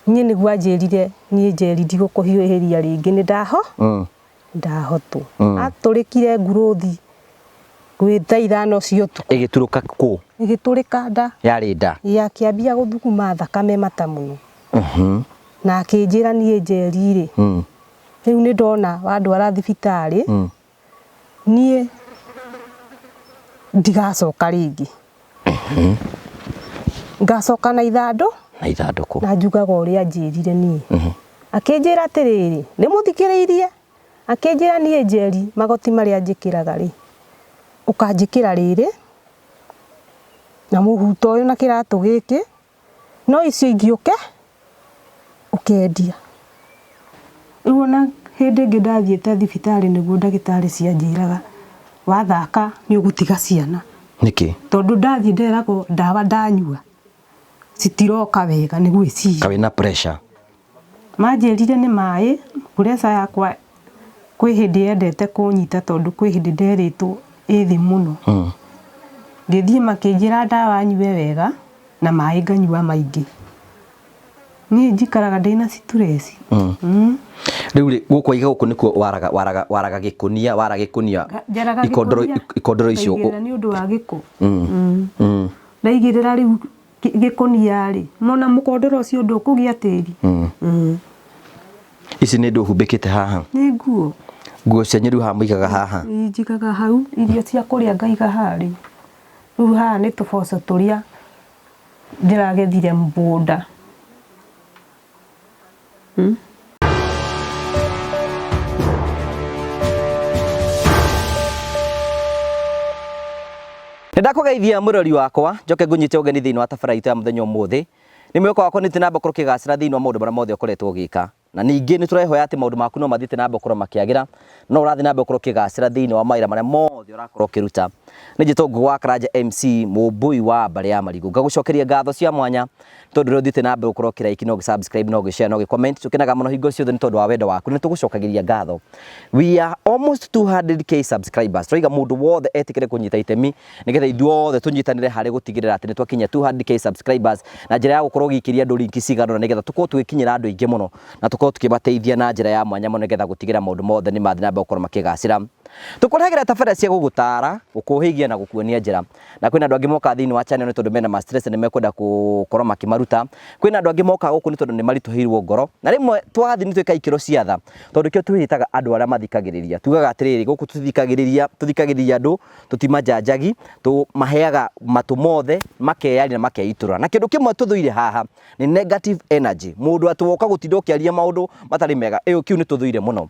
Niĩ nĩguo anjĩrire niĩ Njeri ndigũkũhiũhĩria rĩngĩ nĩ ndahotwo. Atũrĩkire nguruthi gwĩ thaa 5 cia ũtukũ. Ĩgĩturũka kũ? Ĩgĩtũrĩka nda. Yarĩ nda. Yakĩambia gũthuguma thakame mata mũno. Na akĩnjĩra niĩ Njeri rĩ. Rĩu nĩ ndona wandwara thibitarĩ. Niĩ ndigacoka rĩngĩ. Ngacoka na ithandũkũ. Na njugaga ũrĩa anjĩrire niĩ. Akĩnjĩra atĩrĩrĩ, nĩ mũthikĩrĩirie. Akĩnjĩra niĩ Njeri magoti marĩa njĩkĩraga rĩ. Ũkanjĩkĩra rĩrĩ na mũhuto ũyũ na kĩratũ gĩkĩ, no icio ingĩ ũkendia. Rĩu ona hĩndĩ ĩngĩ ndathiĩte thibitarĩ nĩguo ndagĩtarĩ cianjĩraga wathaka nĩ ũgũtiga ciana. Nĩkĩ? Tondũ ndathiĩ nderagwo ndawa ndanyua citiroka wega nĩ gwĩciria. Kawe na pressure. Manjĩrire nĩ maĩ, pressure yakwa kwĩ hĩndĩ yendete kũnyita tondũ kwĩ hĩndĩ nderĩtwo ĩthĩ mũno. Ngĩthiĩ makĩnjĩra ndawa nyue wega na maĩ nganyua maingĩ. Niĩ njikaraga ndĩna stress. Rĩu rĩ gũkũ iga gũkũ nĩkuo waraga gĩkũnia ikondoro icio nĩ ũndũ wa gĩko. Ndaigĩrĩra rĩu gĩkũnia rĩ, mona mũkondoro ũcio ndũkũgĩa tĩri. Ici nĩ ndũ humbĩkĩte haha. Nĩ nguo. Nguo cia nyĩru haha mũigaga haha. Njigaga hau, irio cia kũrĩa ngaiga harĩ. Rĩu haha nĩ tũboco tũrĩa ndĩragethire mũgũnda. Nĩndakũgeithia mũrori wakwa, njoke ngũnyite ũgeni thĩinĩ wa tabarĩra ya mũthenya ũmũthĩ. Nĩ mwĩhoko wakwa nĩ tũnamba kũrwo kĩgacĩra thĩinĩ wa maũndũ marĩa mothe ũkoretwo ũgĩka. Na ningĩ nĩ tũrehoya atĩ maũndũ maku no mathiĩte na mbere kũrwo makĩagĩra, no ũrathiĩ na mbere kũrwo kĩgacĩra thĩinĩ wa mawĩra marĩa mothe ũrakorwo ũkĩruta. Nĩ njĩtwo Ngũgũ Karanja MC mũmbui wa mbarĩ ya Marigũ. Ngagũcokeria ngatho cia mwanya tondũ rĩu thiĩte na mbere gũkorwo ũkĩraiki, no gĩ-subscribe, no gĩ-share, no gĩ-comment. Tũkenaga mũno hingo ciothe nĩ tondũ wa wendo waku. Nĩ tũgũcokagĩria ngatho. We are almost 200k subscribers. Tũraiga mũndũ wothe etĩkĩre kũnyita itemi nĩgetha ithuothe tũnyitanĩre harĩ gũtigĩrĩra atĩ nĩ twakinya 200k subscribers na njĩra ya gũkorwo ũgĩikĩria andũ linki cigano nĩgetha tũkorwo tũgĩkinyĩra andũ aingĩ mũno na tũkorwo tũkĩmateithia na njĩra ya mwanya mũno nĩgetha gũtigĩra maũndũ mothe nĩ mathiĩ na mbere gũkorwo makĩgacĩra. Tũkũrehagĩra tabarĩra cia gũgũtara, gũkũhĩgia na gũkuonia njĩra. Na kwĩna andũ angĩ moka thĩinĩ wa channel nĩ tondũ mena ma stress nĩ mekwenda gũkorwo makimaruta. Kwĩna andũ angĩ moka gũkũ nĩ tondũ nĩ maritũhĩirwo ngoro. Na rĩmwe twagathiĩ nĩ twĩka ikĩro cia tha. Tondũ kĩo twĩtaga andũ arĩa mathikagĩrĩria. Tugaga atĩrĩrĩ gũkũ tũthikagĩrĩria andũ, tũtimanjanjagi, tũmaheaga matũ mothe, makeyaria na makeitũra. Na kĩndũ kĩmwe tũthũire haha nĩ negative energy. Mũndũ atuoka gũtinda ũkĩaria maũndũ matarĩ mega. Kĩu nĩ tũthũire mũno.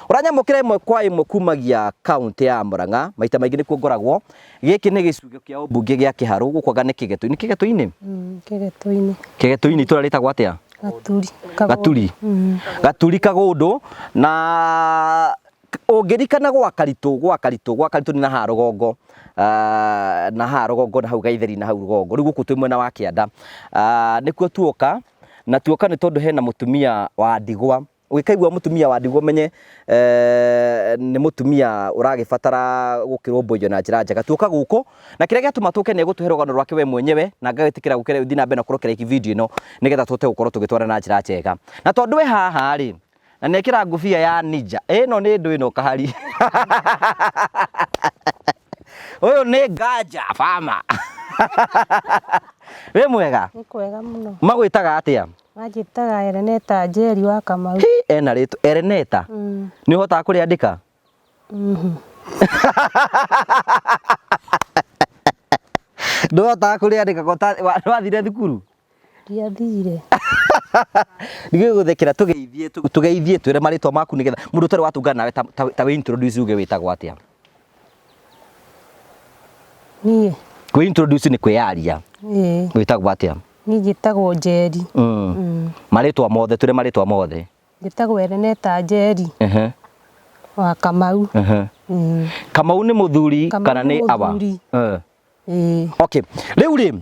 Ũranyamũkĩra ĩmwe kwa ĩmwe kumagia kaunti ya Murang'a, maita maingĩ nĩkuo ngoragwo. Gĩkĩ nĩ gĩcunjĩ kĩa ũmbunge gĩa Kĩharũ, gũkwaga nĩ Kĩgetũ-inĩ. Nĩ Kĩgetũ-inĩ? Kĩgetũ-inĩ. Kĩgetũ-inĩ itũra rĩtagwo atĩa? Gaturi Kagũndũ. Na ũngĩrikana gwa Karitũ nĩ na haha rũgongo. Na haha rũgongo na hau Gaitheri na hau rũgongo. Rĩu gũkũ twĩ mwena wa Kĩanda. Nĩkuo tuoka, na tuoka nĩ tondũ hena mũtumia wa ndigwa. Ũgĩkaigua mũtumia wa ndigwa menye nĩ mũtumia ũragĩbatara gũkĩrũmbũiyo na njĩra njega. Tuoka gũkũ na kĩrĩa gĩatũma tũke nĩ gũtũhe rũgano rwake we mwenyewe na ngagĩtĩkĩra gũkĩra thiĩ na mbere na kũrokera iki video ĩno nĩgetha tũhote gũkorwo tũgĩtwara na njĩra njega. Na tondũ we haha rĩ na nĩ ekĩra ngũbia ya ninja. Ĩno nĩ ndũ ĩno kahari. Ũyũ nĩ Nganja Farmer. We mwega? Nĩ kwega mũno. Magwĩtaga atĩa? Manjĩtaga Ereneta Njeri wa Kamau. Ena rĩtwa Ereneta. Nĩ ũhotaga kũrĩandĩka? Ndũhotaga kũrĩandĩka wathire thukuru? Ndiathire. Nĩgũgũthekera tũgeithie twĩre marĩtwa maku nĩgetha mũndũ ũtarĩ watungana nawe ta wĩ introduce uge wĩtagwo atĩa? Niĩ. Kwĩ introduce nĩ kwĩyaria. Wĩtagwo atĩa? Niĩ njĩtagwo Njeri. Marĩtwa mothe twĩre marĩtwa mothe. Njĩtagwo Ereneta Njeri wa Kamau. Kamau nĩ mũthuri kana nĩ awa? Okay. Rĩu rĩ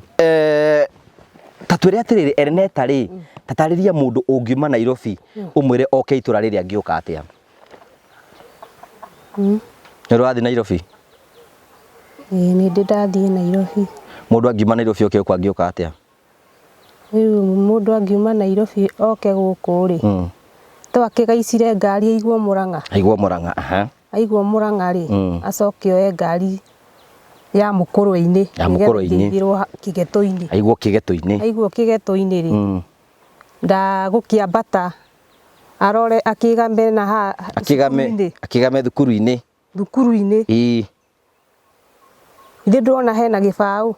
ta twĩre atĩrĩrĩ Ereneta rĩ, tatarĩria mũndũ ũngiuma Nairobi ũmwĩre oke itũra rĩrĩa angĩũka atĩa? Nĩ ũrathiĩ Nairobi? Nĩ ndĩ ndathiĩ Nairobi. Mũndũ angiuma Nairobi oke kwa angĩũka atĩa? Riu mundu angiuma Nairobi oke guku ri to akigaicire ngari aigwo Murang'a aha aigwo Murang'a ri acoke oe ngari ya Mukurwe-ini ngirwo Kigetoini aigwo Kigetoini ri ndagukiambata arore akigame na ha akigame thukuru-ini Ndi ndona hena gibau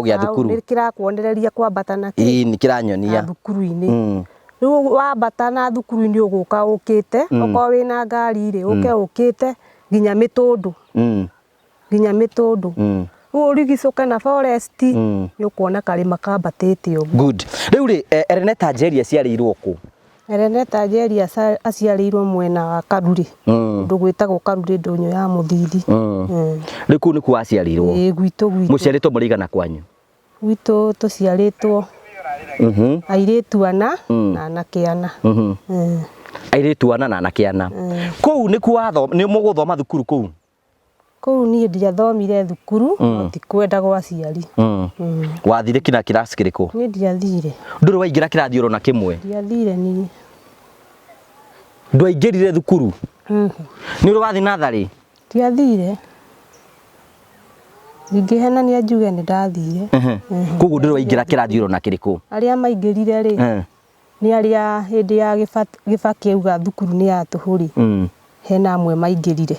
gya thukuru nikirakuonereria kwambata na nikiranyonia thukuru-ini riu wambata na thukuru-ini uguka ukite oko wina ngari ri ukite nginya Mitundu urigicuke na forest nikuona karima kambatite uguo good riu ri Ernesta Njeri aciarirwo ku Ernesta Njeri aciarirwo mwena wa Karuri ndugwitagwo Karuri ndonyo ya Muthithi riu ku niku aciarirwo gwitu muciaritwo murigana kwanyu gwitu tuciaritwo airitu ana na anake ana airitu ana na anake ana kuu niku ni muguthoma thukuru kuu ni ndiathomire thukuru ti kwenda gwa aciari wathire kina kirasi kiriku ni ndiathire nduru waingira kirathi urona kimwe ndiathire ni ndwaingirire thukuru ni urathi nathari ndiathire Ningihena njuge ni ndathire kugu nduru waingira kirathi urona kiriku aria maingirire ri ni aria hindi ya Gibaki auga thukuru ni atuhuri hena amwe maingirire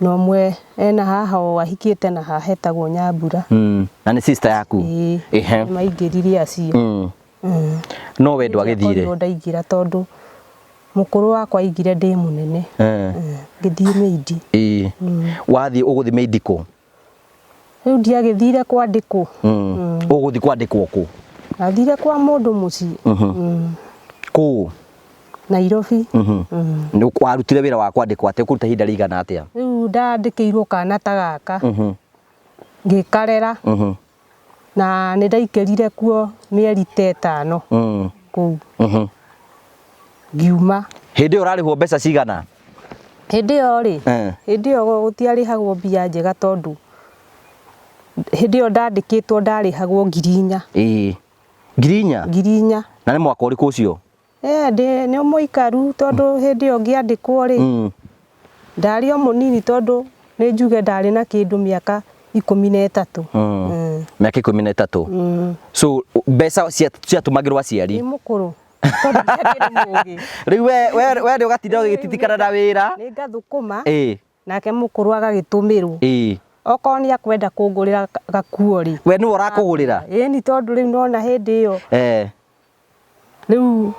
no mwe ena haha wahikite na hahetagwo Nyambura na ni sister yaku maingirire acio no we ndwagithire ndo ndaingira tondu mukuru wakwa aingire ndi munene ngithie Meidi wathi uguthi Meidi ku riu ndiagithire kwandikwo uguthi kwandikwo ku athire kwa mundu muci ku Nairobi ni kwarutire wira wa kwandikwo ate kuruta hinda rigana atia riu ndandikirwo kana ta gaka ngikarera na ni ndaikirire kuo mieri 5 kuu ngiuma hindi urarihwo mbeca cigana hindi yo ri hindi yo gutiarihagwo mbia njega tondu hindi yo ndandikitwo ndarihagwo 4,000 ngirinya na ni mwaka uriku ucio ni muikaru tondu hindi yo ngiandikwo ri ndari o munini tondu ni njuge ndari na kindu miaka 13 miaka 13 so mbeca ciatumagirwo aciari ni mukuru riu we ndi ugatinda ugititikana na wira ni ngathukuma nake mukuru agagitumirwo oko ni akwenda kungurira gakuo ri we ni urakugurira ni tondu riu nona hindi yo riu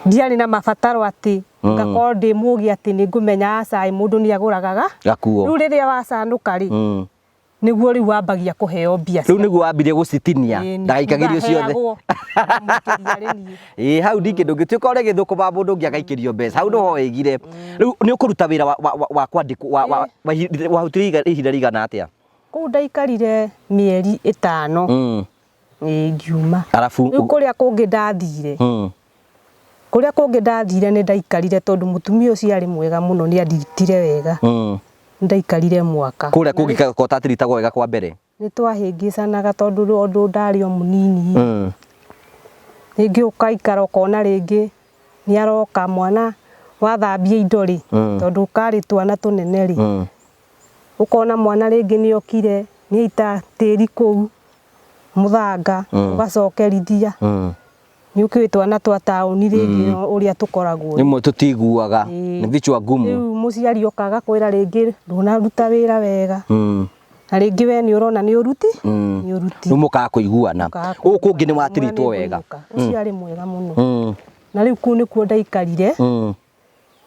ndiari na mabataro ati ngakorwo ndi mugi ati ni ngumenya acai mundu ni aguragaga gakuo riu riria wacanuka ri niguo riu wambagia kuheo mbia riu niguo wambirie gucitinia ndagaikagirio ciothe hau ndingi ndungituika uri githukuma mundu ungi agaikirio mbeca hau niho wigire riu ni ukuruta wira wa kwandikwo wahutire ihinda rigana atia kuu ndaikarire mieri 5 ngiuma arafu riu kuria kungi ndathire ni ndaikarire tondu mutumia ucio ari mwega muno ni anditire wega ndaikarire mwaka kuria kungi kotatiritagwo wega kwa mbere ni twahingicanaga tondu ondu ndari o munini ringi ukaikara ukona ringi ni aroka mwana wathambia indo ri tondu kari twana tunene ri ukona mwana ringi ni okire ni aita tiri kuu muthanga ugacokerithia ni ukiwitwa na twa tauni ringi uria tukoragwo nimwe tutiguaga ni vichwa ngumu riu muciari okaga kwira ringi ndunaruta wira wega na ringi we ni urona ni uruti riu mukaga kuiguana ugu kungi ni watiritwo wega uciari mwega muno na riu ku ni kuo ndaikarire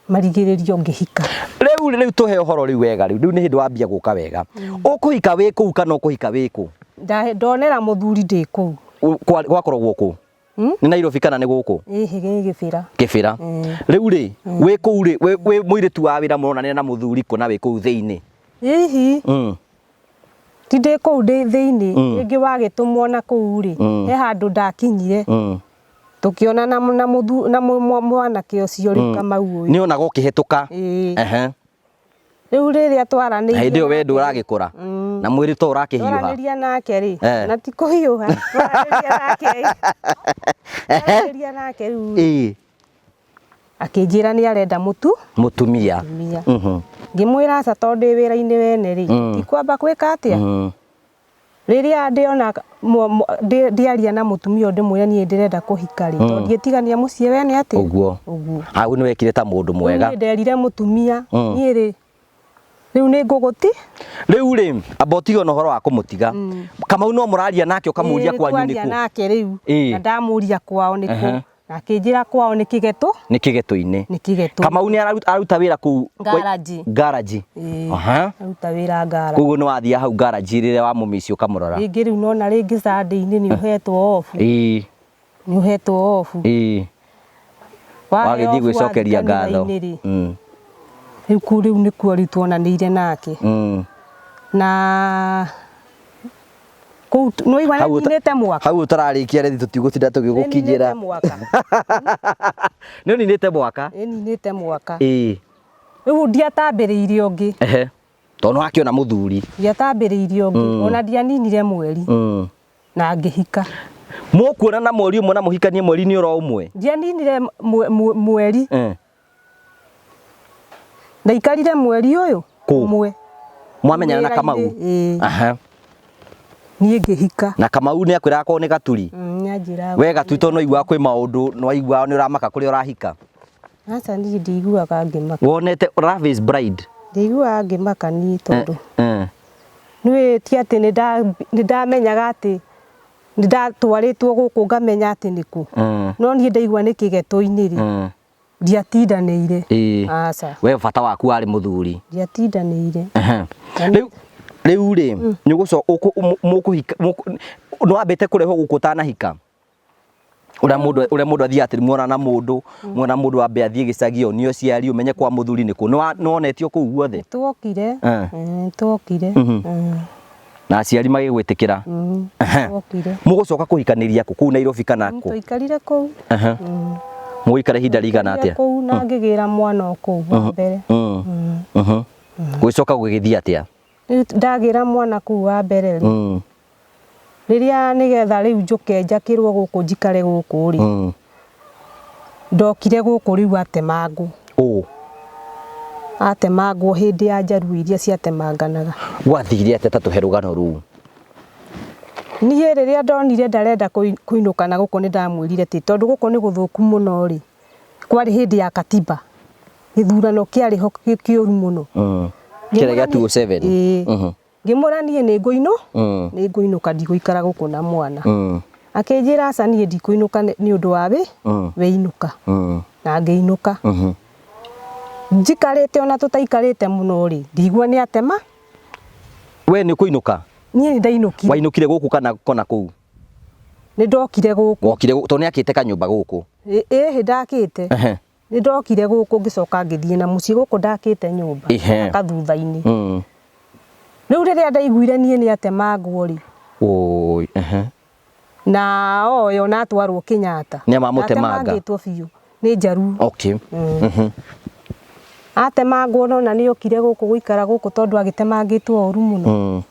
marigiririo ngihika riu tuhe uhoro riu wega riu ni hindi wambia guka wega ukuhika wi kuu kana ukuhika wi kuu ndonera muthuri ndi kuu gwakoragwo kuu ni Nairobi kana ni guku Gibira riu ri wi kuu ri wi muiritu wa wira murona na muthuri ko na wi kuu thiini ti ndi kuu ndi thiini ringi wagitumwo na kuu ri he handu ndakinyire tukiona na mwanake ucio ri Kamau uyu ni onaga ukihituka riu riria twaranire hindi yo we ndu uragikura na mwiri to urakihiuha twaraniria nake ri na ti kuhiuha twaraniria nake twaraniria nake ri akinjira ni arenda mutumia ngimwira aca tondu ndi wira-ini wene ri ikwamba gwika atia riria ndiona ndiaria na mutumia ndimwira ni ndirenda kuhika ri tondu nditigania mucie wene ati uguo au ni wekire ta mundu mwega ni nderire mutumia ni ri riu ni nguguti riu ri abotigo no horo wa kumutiga Kamau no muraria nake ukamuria kwanyu niku kwaria nake riu na ndamuria kwao niku na akinjira kwao ni kigetu-ini Kamau ni aruta wira ku garage aruta wira garage kuguo ni wathia hau garage riria wa mumisi ukamurora ringi riu nona ringi Sunday-ini ni uhetwo off ni uhetwo off wagithi gwicokeria ngatho riu nikuo riu tuonaniire nake na no igwana ninete mwaka hau utararikia rethi tutigutinda tugigukinyira ni ninete mwaka ninete mwaka riu ndiatambiriire ungi tondu akiona muthuri ndiatambiriire ungi ona ndianinire mweri na ngihika mukuona na mweri umwe na muhikanie mweri ni oro umwe ndianinire mweri ndaikarire mweri uyu umwe mwamenyana na Kamau nie ngihika na Kamau ni akwira ko ni gaturi nyanjira we gatwito no igwa kwi maundu no igwa ni uramaka kuri urahika aca ni ndigua ngimaka wonete Ravis bride ndigua ngimaka ni tondu ni ti ati ni ndamenyaga ati ndatwaritwo guku ngamenya ati niku no ni ndaigua ni kigeto-ini ri ndiatindanĩire aca we bata waku ari muthuri ndiatindanĩire riu ri nyuguco mukuhika no ambete kureho guku tanahika uria mundu athia ati muona na mundu ambe athie gicagio nio ciari umenye kwa muthuri niku no onetio kuu guothe twokire na aciari magigwitikira twokire mugucoka kuhikaniria kuu Nairobi kana ku twikarire kuu muikare hinda rigana atia kuu na ngigira mwana kuu wa mbere gwicoka gugithia atia ndagira mwana kuu wa mbere ri riria nigetha riu njuke njakirwo guku njikare guku ri ndokire guku riu atemangwo hindi ya njaru iria ciatemanganaga wathire ate tatuhe rugano ru niĩ riria ndonire ndarenda kuinuka na guku ni ndamwirire ti tondu guku ni guthuku muno ri kwari hindi ya katiba githurano kiariho kiuru muno kira gya 27 ngimura niĩ nĩ ngũinuka ndigũikara guku na mwana akinjira aca niĩ ndikuinuka ni undu wa wiinuka na ngiinuka njikarite ona tutaikarite muno ri ndigua ni atema we ni kuinuka niĩ ni ndainukire wainukire guku kana kona kuu ni ndokire guku wokire to ni akite kanyumba guku ndakite ni ndokire guku ngicoka ngithie na mucie guku ndakite nyumba kathutha-ini riu riria ndaiguire niĩ ni atemangwo ri na oyo na atwarwo Kenyatta ni mamutemanga atemangitwo biu ni njaru atemangwo no na ni okire guku guikara guku tondu agitemangitwo oru muno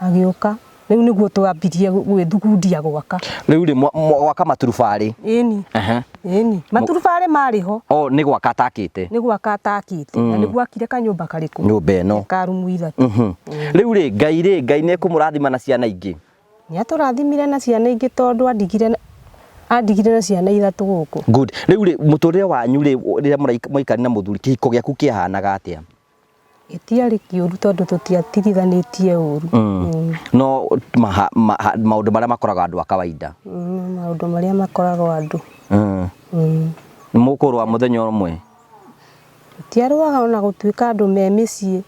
agioka riu niguo twambirie gwithugundia gwaka riu ri gwaka maturubari ini maturubari mariho ni gwaka atakite na niguo akire kanyumba kariku nyumba ino karumu ithatu riu ri Ngai ni kumurathima na ciana ingi ni aturathimire na ciana ingi tondu andigire na ciana ithatu guku good riu ri muturire wanyu ri riria muraikari na muthuri kihiko giaku kiahanaga atia itiari kiuru tondu tutiatigithanitie uru no maundu maria makoraga andu a kawaida maundu maria makoraga andu ni mukurwa muthenya umwe tiarwaga ona gutuika andu me micii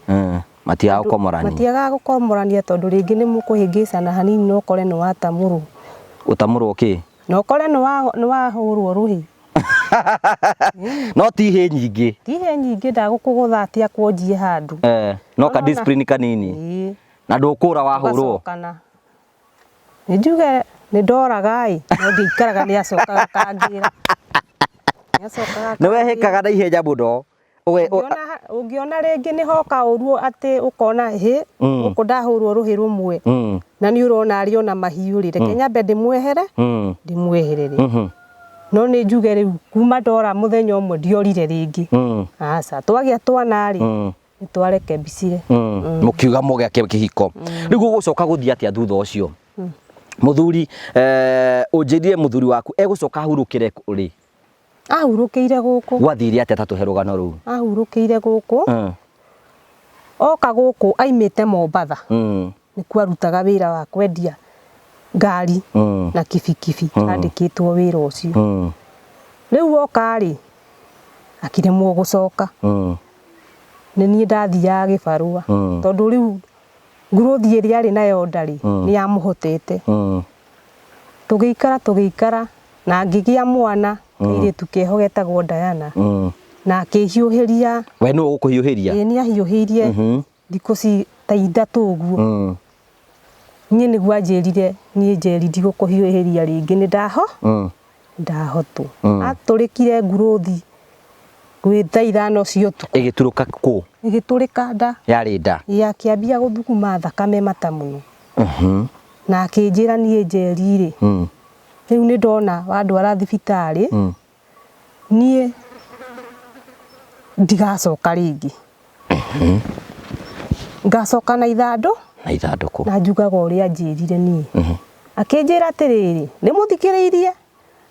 matiaga gukomorania tondu ringi ni mukuhingicana hanini no kore ni watamurwo utamurwo ki no kore ni wahurwo ruhi no ti he nyingi ndagukugutha atia kwonjie handu no ka discipline kanini na ndukura wahurwo ni njuge ni ndoragai no ngiikaraga ni acokaga kangira ni wehikaga na ihenya muno Ungiona ringi ni hoka uruo ati ukona he uko ndahurwo ruhi rumwe na ni urona ari ona mahiu ri reke nyambe ndimwehere ndimweherere no ni njuge riu kuma ndora muthenya umwe ndiorire ringi aca twagia twana ri ni twareke bicire mukiuga muge kihiko riu gugucoka guthii atia thutha ucio muthuri unjirie muthuri waku egucoka hurukire ri ahurukiire guku gwathire atia tatuhe rugano ru ahurukiire guku oka guku aimite Mombatha ni kwarutaga wira wa kwendia ngari na kibikibi andikitwo wira ucio riu oka ri akiremwo gucoka ni nie ndathiaga gibarua tondu riu nguruthi iria ari nayo ndari ni amuhotete tugiikara na ngigia mwana ire tukehogetagwo Diana na akihiuhiria we no gukuhiuhiria ni ahiuhirie thikuci ta ithatu uguo nie ni gwanjirire nie njeri ndigukuhiuhiria ringi ni ndahotwo aturikire nguruthi gwita ithano cio tu igituruka ku igiturika nda yari nda ya kiambia guthukuma thakame mata muno na akinjira nie njeri ri riu ni ndona wandwara thibitari nie ndigacoka ringi ngacoka na ithanduku na njugaga uria njirire nie akinjira atiriri ni muthikiriirie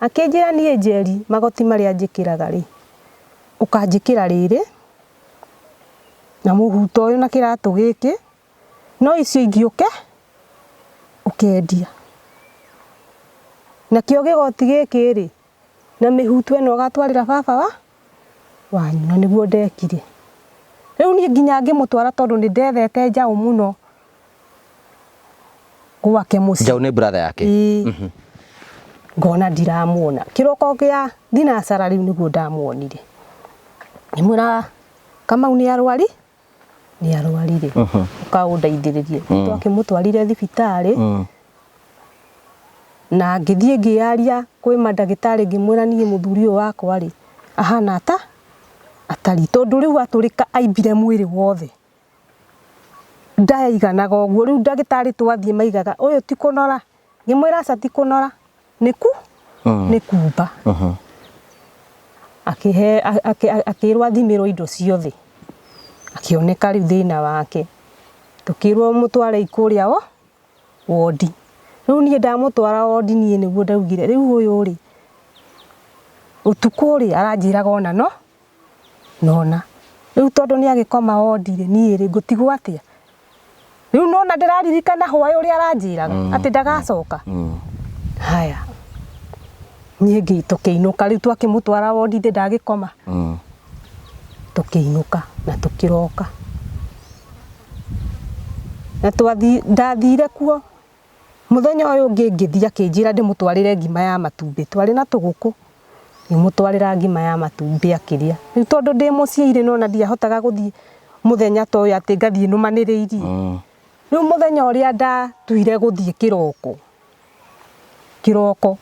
akinjira nie njeri magoti maria njikiraga ri ukanjikira riri na muhuto uyu na kiratu giki no icio ingiuke ukendia na kio gigoti giki ri na mihutu eno gatwarira baba wanyu na niguo ndekire riu nie nginya ngimutwara tondu ni ndethete njau muno gwake muci njau ni brother yake ngona ndiramuona kiroko gia thinacara riu niguo ndamuonire nimura Kamau ni arwarire ukaundaithiririe twakimutwarire thibitari na ngithie ngiaria kwi mandagitari ngimwira nie muthuri uyu wakwa ri ahana atari tondu riu aturika aimbire mwiri wothe ndaiganaga uguo riu ndagitari twathie maigaga uyu ti kunora ngimwira aca ti kunora ni kumba akirwa thimiro indo ciothe akioneka riu thina wake tukirwo mutware ikuria wodi riu nie ndamutwara wodi nie niguo ndaugire riu uyu ri utuku ri aranjiraga ona nona riu tondu ni agikoma wodi ri nie ri ngutigwo atia riu nona ndiraririkana hwayo uri aranjiraga ati ndagacoka haya nie tukiinuka riu twakimutwara wodi ndi ndagikoma tukiinuka na tukiroka na ndathire kuo muthenya uyu ngithia kinjira ndimutwarire ngima ya matumbi twari na tuguku nimutwarira ngima ya matumbi akiria riu tondu ndi muciire no na ndiahotaga guthii muthenya to uyu ati ngathii numaniriirie riu muthenya uria ndatuire guthii kiroko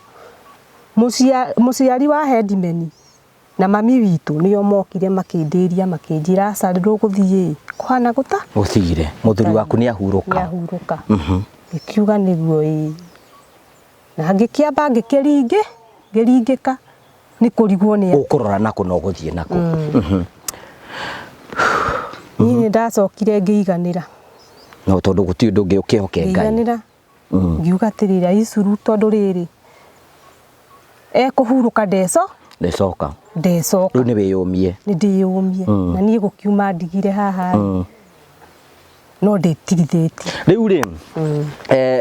muciari wa Headman na mami witu nio mokire makindiria makinjira aca nduguthii kuhana guthire muthuri waku ni ahuruka ikiuga niguo na ngikiamba ngiringika ni kurigwo ni ukurora nako no guthie nako ni ndacokire ngiiganira no tondu guti ndungi ukihoke Ngai ngiiganira ngiuga tirira icuru tondu riri kuhuruka ndecoka riu ni wiyumie na nie gukiuma ndigire haha no nditirithitie riu ri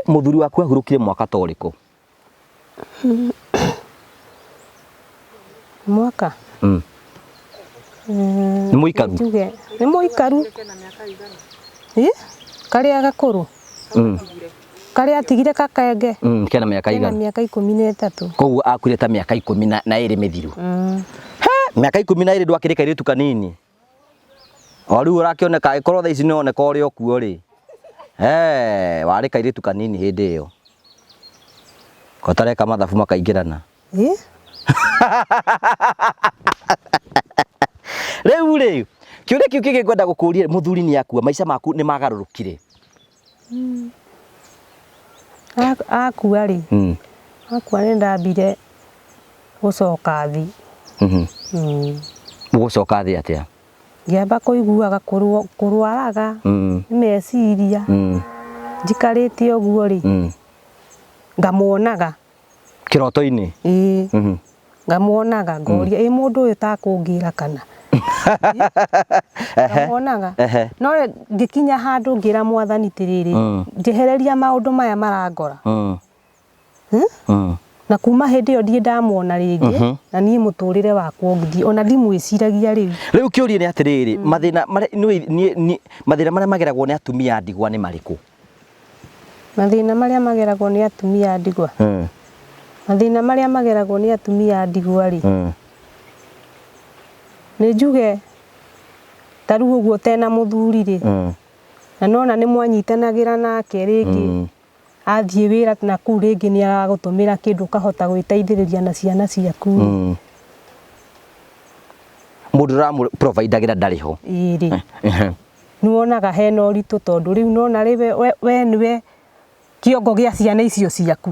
muthuri waku ahurukire mwaka toriku mwaka ni muikaru karia gakuru karia atigire kakenge kena miaka igana miaka 13 koguo akwire ta miaka 12 mithiru miaka 12 ndwakirika iritu kanini riu urakioneka ikorwo tha ici ni oneka uri okuo ri warika iritu kanini hindi iyo kotareka mathabu makaingirana Riu ri kiuria kiu kige kwenda gukuria muthuri ni akua maica maku ni magarurukire. Akua ri. Akua ni ndambire gucoka thi. Gucoka thi atia? Ngiamba kuiguaga kurwaraga meciria njikarite uguo ri ngamuonaga kiroto-ini. Ngamuonaga ngoria mundu uyu takungira kana ngamuonaga no ngikinya handu ngira mwathani tiriri njehereria maundu maya marangora na kuma hindi yo ndie ndamuona ringi na nie muturire wakwa ngithii ona ndimwiciragia riu kiuria ni atiriri mathina mathina maria mageragwo ni atumia ndigwa ni mariku? Mathina maria mageragwo ni atumia ndigwa mathina maria mageragwo ni atumia ndigwa ri ni njuge taru uguo tena muthuri ri na nona ni mwanyitanagira nake ringi athie wira na ku ringi ni aragutumira kindu kahota gwiteithiriria na ciana ciaku mundu ra provideagira ndariho iri nuonaga hena uritu tondu riu nona riwe we niwe kiongo gia ciana icio ciaku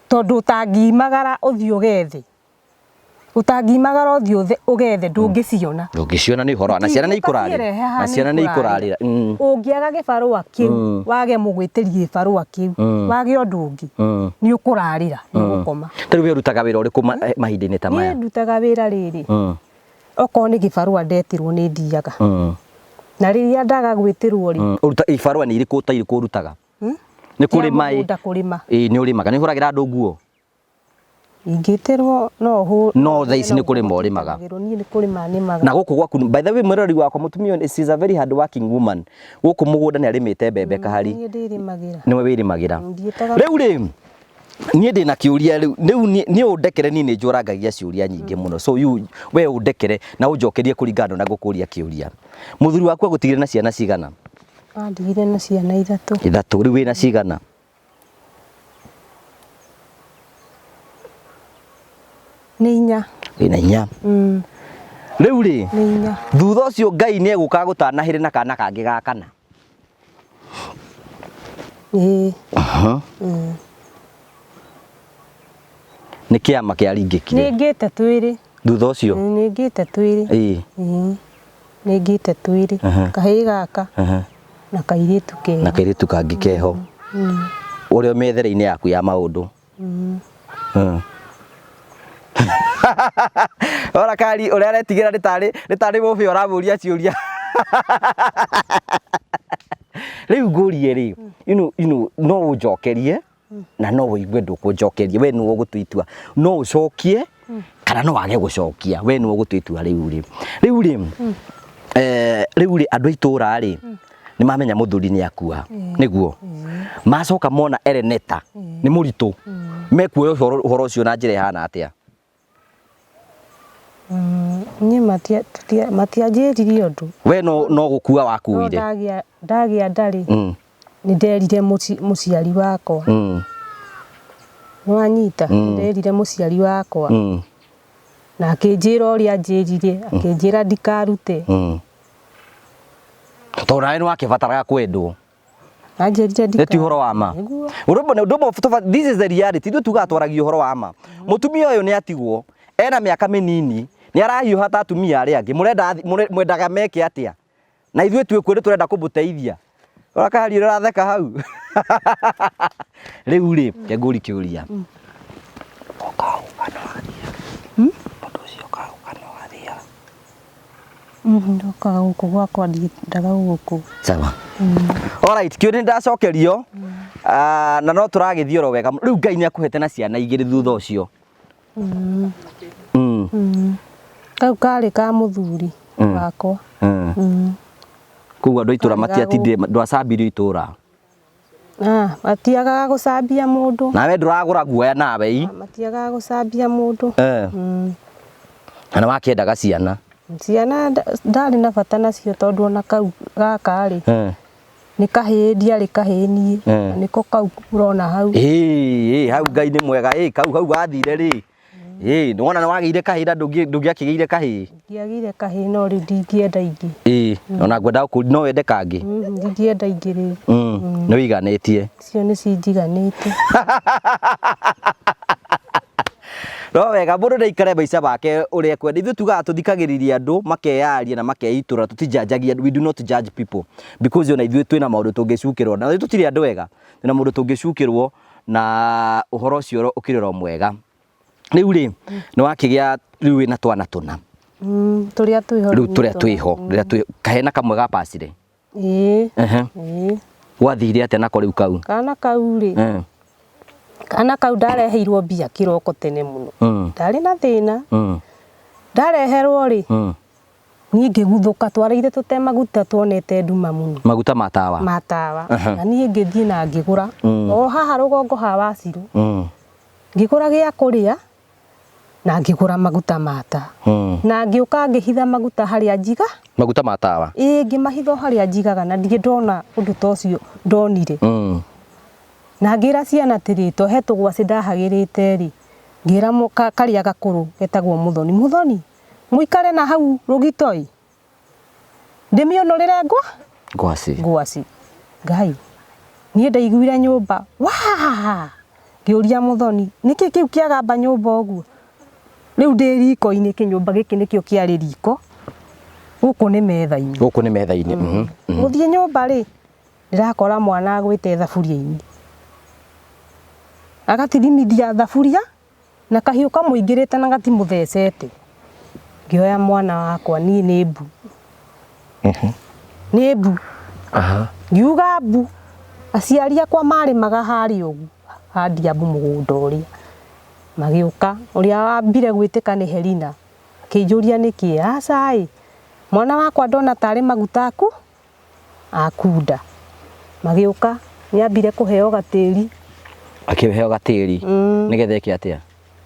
tondu utangimagara uthio gethi utangimagara uthio ugethe ndungiciona ni horo na ciana ni ikurarira na ciana ni ikurarira ungiaga gibarua kiu wage mugwitirie gibarua kiu wage undu ungi ni ukurarira ni gukoma. Riu we rutaga wira uriku mahinda-ini ta maya? Ni ndutaga wira riri oko ni gibarua ndetirwo ni ndiaga na riria ndaga gwitirwo ri uruta ibarua ni iriku utairiku urutaga ni kurima ni urimaga ni huragira andu nguo ingitirwo no tha ici ni kurima urimaga ni kurima nimaga na guku gwaku by the way murori wakwa mutumia is a very hard working woman guku mugunda ni arimite mbembe kahari ni we wirimagira riu ri nie ndina kiuria riu ni undekere ni njurangagia ciuria nyingi muno so we undekere na unjokerie kuringana na gukuria kiuria muthuri wakwa gutigire na ciana cigana? Andigire na ciana 3 riu wina cigana? Ni 4 wina 4 riu ri thutha ucio Ngai ni eguka gutanahire na kana kangi ga kana ni kiama kia ringikire ni ngite 2 thutha ucio ni ngite 2 ni ngite 2 kahii gaka na kairitu kangi keho urio methere-ini yaku ya maundu ora kari uria aretigira ritari mubi uramuria ciuria riu ngurie ri no unjokerie na no wigue ndukunjokerie we ni ugutuitua no ucokie kana no wage gucokia we ni ugutuitua riu ri andu aitura ri ni mamenya muthuri ni akua niguo macoka mona ereneta ni muritu mekuoya uhoro ucio na njira ihana atia? Ni matianjiririe undu we no gukua wakuire ndagia ndari ni nderire muciari wakwa nwanyita nderire muciari wakwa na akinjira uria njirire akinjira ndikarute tondu nawe ni wakibataraga kwendwo anjirire ndikati horo wa ma this is the reality ndu tugatwaragia horo wa ma mutumia uyu ni atigwo ena miaka minini ni arahiuha ta atumia aria angi mwendaga meke atia na ithuĩ twĩkwĩrĩ turenda kũmũteithia ũrakari ũratheka hau rĩu rĩ ngũri kĩũria ndokaga gũkũ gwakwa ndaga gũkũ sawa alright kĩũria ndacokerio na no tũragĩthiĩ oro wega rĩu Ngai nĩ akũhete na ciana 2 thutha ũcio kau kari ka muthuri wakwa kuga andu itura matiatindire ndwacambirio itura matiagaga gucambia mundu nawe nduragura guoya nawe matiagaga gucambia mundu na wakiendaga ciana ndari na bata nacio tondu ona kau gaka ri ni kahii ndiari kahini niko kau urona hau hau Ngai ni mwega kau gathire ri Nĩ wona nĩ wagĩire kahĩ na ndũngĩakĩgĩire kahĩ. Ndiagĩire kahĩ no rĩu ndingĩenda ingĩ. Ona ngwenda gũkũria no wende kangĩ. Ndingĩenda ingĩ rĩu. Nĩ ũiganĩtie. Icio nĩ cinjiganĩte. No wega mũndũ ndaikare maica make ũrĩa ekwenda. Ithuĩ tugaga tũthikagĩrĩria andũ makeyaria na makeitura, tũtijanjagia, we do not judge people because ona ithuĩ twĩna maũndũ tũngĩcukĩrwo na tũtirĩ andũ wega, twĩna mũndũ tũngĩcukĩrwo na ũhoro ũcio ũkĩrĩ mwega. Rĩu rĩ nĩ wakĩgĩa rĩu wĩna twana tũna. Tũrĩa twĩho. Rĩu tũrĩa twĩho kahena kamwe gapacire. Gwathire atĩa nako rĩu kau? Kana kau rĩ kana kau ndareheirwo mbia kĩroko tene mũno. Ndarĩ na thĩna. Ndareherwo rĩ niĩ ngĩguthũka, twareire tũte maguta tuonete nduma mũno. Maguta ma tawa. Na niĩ ngĩthiĩ na ngĩgũra o haha rũgongo ha Wacirũ. Ngĩgũra gĩa kũrĩa na ngĩgũra maguta ma tawa. Na ngĩũka ngĩhitha maguta harĩa njiga. Maguta ma tawa. Ngĩmahitha harĩa njigaga na ndirĩ ndona ũndũ ta ũcio ndonire. Na ngira ciana tirito he tũgwacĩ ndahagĩrĩte rĩ, ngira karĩa gakũrũ getagwo Muthoni. Muthoni muikare na hau rũgitoi ndĩmĩũnũrĩre ngwacĩ. Ngai niĩ ndaiguire nyũmba ngĩũria Muthoni nĩkĩ kĩu kĩagamba nyũmba ũguo? Rĩu ndĩ riko-inĩ, kĩnyũmba gĩkĩ nĩkĩo kĩarĩ riko, gũkũ nĩ metha-inĩ. Gũthiĩ nyũmba rĩ ndĩrakora mwana agwĩte thaburia-inĩ, agatirimithia thaburia na kahiũ kamũingĩrĩte na gatimũthecete. Ngĩoya mwana wakwa niĩ nĩ mbu. Nĩ mbu. Ngiuga mbu. Aciari akwa marĩmaga harĩa ũguo handia mbu mũgũnda ũrĩa. Magĩũka ũrĩa wambire gwĩtĩka nĩ Herina akĩnjũria nĩkĩ. Aca mwana wakwa ndona tarĩ maguta akunda. Magĩũka nĩambire kũheo gatĩri. Akĩheo gatĩri nĩgetha eke atĩa?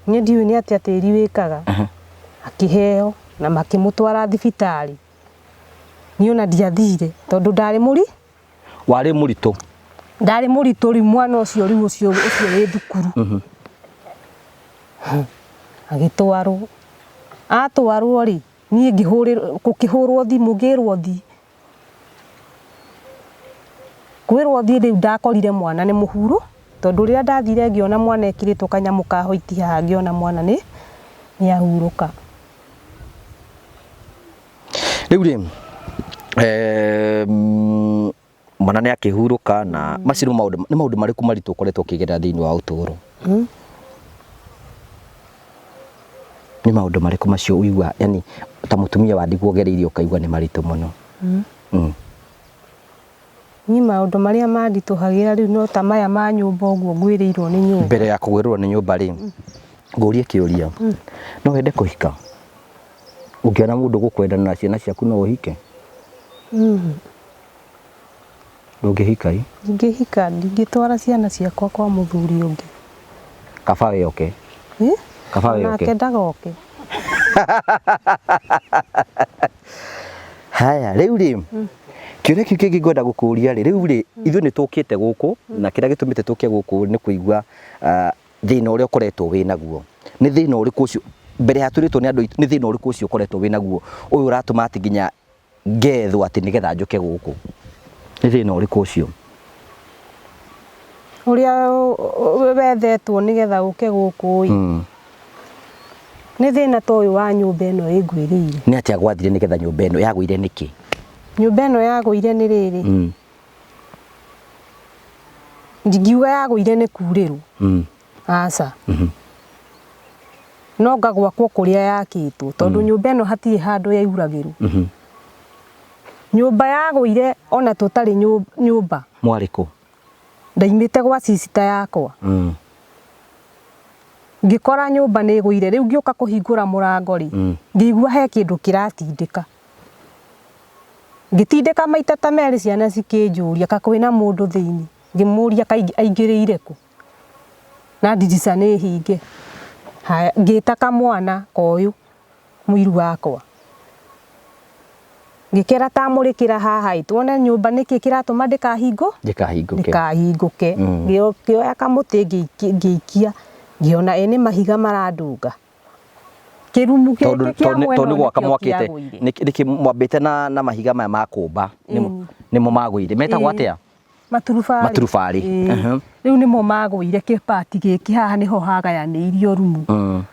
Niĩ ndiũĩ nĩ atĩa tĩri wĩkaga. Akĩheo na makĩmũtwara thibitarĩ. Niĩ ona ndiathire tondũ ndarĩ warĩ mũritũ. Ndarĩ mũritũ rĩu mwana ũcio wĩ thukuru. Agĩtwarwo. Atwarwo rĩ niĩ gũkĩhũrwo thimũ ngĩrwo thiĩ. Kwĩrwo thiĩ rĩu ndakorire mwana nĩ mũhuro tondũ rĩrĩa ndathire ngĩona mwana ekĩrĩtwo kanyamũ ka white haha ngĩona mwana nĩ ahurũka. Rĩu rĩ mwana nĩ akĩhurũka na macio nĩ maũndũ marĩkũ maritũ ũkoretwo ũkĩgerera thĩinĩ wa ũtũũro? Nĩ maũndũ marĩkũ macio ũigua yani ta mũtumia wa ndigwa ũgereire ũkaigua nĩ maritũ mũno? Ni maũndũ marĩa manditũhagĩra rĩu no ta maya ma nyũmba ũguo ngwĩrĩirwo nĩ nyũmba. Mbere ya kũgwĩrwo nĩ nyũmba rĩ ngũrie kĩũria, no wende kũhika? Ũngĩona mũndũ gũkwendana na ciana ciaku no ũhike? Ndũngĩhika? Ndingĩhika, ndingĩtwara ciana ciakwa kwa mũthuri ũngĩ. Kaba we oke? Kaba we oke? Nake ndagoke. Haya rĩu rĩ kĩũria kĩu kĩngĩ ngwenda gũkũria rĩ, rĩu rĩ ithuĩ nĩ tũkĩte gũkũ na kĩrĩa gĩtũmĩte tũke gũkũ nĩ kũigua thĩna ũrĩa ũkoretwo wĩnaguo. Nĩ thĩna ũrĩkũ ũcio mbere ya tũrĩtwo nĩ andũ nĩ thĩna ũrĩkũ ũcio ũkoretwo wĩnaguo ũyũ ũratũma atĩ nginya ngethwo atĩ nĩgetha njoke gũkũ? Nĩ thĩna ũrĩkũ ũcio? Ũrĩa wethetwo nĩgetha ũke gũkũ ĩ nĩ thĩna ta ũyũ wa nyũmba ĩno ĩngwĩrĩire. Nĩ atĩa gwathire nĩgetha nyũmba ĩno yagũire nĩkĩ? Nyũmba ĩno yagũire nĩ rĩrĩ, ndingiuga yagũire nĩ kurĩrwo, aca, no ngagwakwo kũrĩa yakĩtwo tondũ nyũmba ĩno hatirĩ handũ yauragĩrwo. Nyũmba yagũire ona tũtarĩ nyũmba. Mwarĩkũ? Ndaimĩte gwa sister yakwa. Ngĩkora nyũmba nĩ ĩgũire, rĩu ngĩũka kũhingũra mũrango rĩ ngĩigua he kĩndũ kĩratindĩka. Ngĩtindĩka maita ta merĩ, ciana cikĩnjũria ka kwĩna mũndũ thĩinĩ. Ngĩmũria aingĩrĩire kũ na ndirica nĩ hinge. Ngĩta kamwana koyũ mũiru wakwa ngĩkera tamũrĩkĩra haha tuone nyũmba nĩkĩ kĩratũma ndĩkahingũke. Ngĩoya kamũtĩ ngĩikia ngĩona ene mahiga marandũnga kirumu giki kia mwena tondu gwaka mwakite niki mwambite na mahiga maya ma kumba nimo magwire metagwo atia maturubari riu nimo magwire kipati giki haha niho hagayaniirio rumu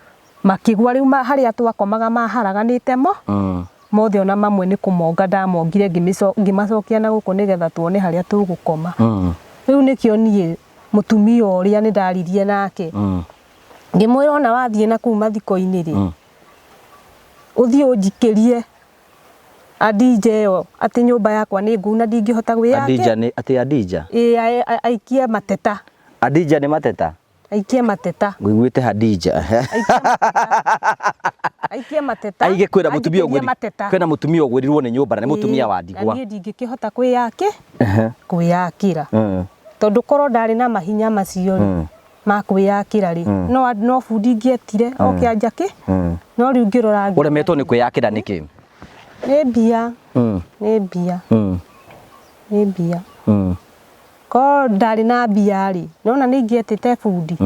makigwa riu haria twakomaga maharaganite mo mothe ona mamwe ni kumonga ndamongire ngimacokia na guku nigetha tuone haria tugukoma riu nikio nie mutumia uria ni ndaririe nake ngimwira ona wathie na kuma thiko-ini ri uthie unjikirie Adija yo ati nyumba yakwa ni nguna ndingihota gwiyake Adija ni ati Adija aikie mateta Adija ni mateta aikie mateta ngwiguite Hadija aikie mateta aige kwira mutumia ogwiri kwina mutumia ogwirirwo ni nyumba ni mutumia wa ndigwa ni ndingikihota kwiyake kwiyakira tondu korwo ndari na mahinya macio makwiyakira ri no bundi ngietire okianja ki no riu ngirora uremetwo ni kwiyakira niki ni mbia ni mbia ko ndari na mbia ri nona ni ngietite bundi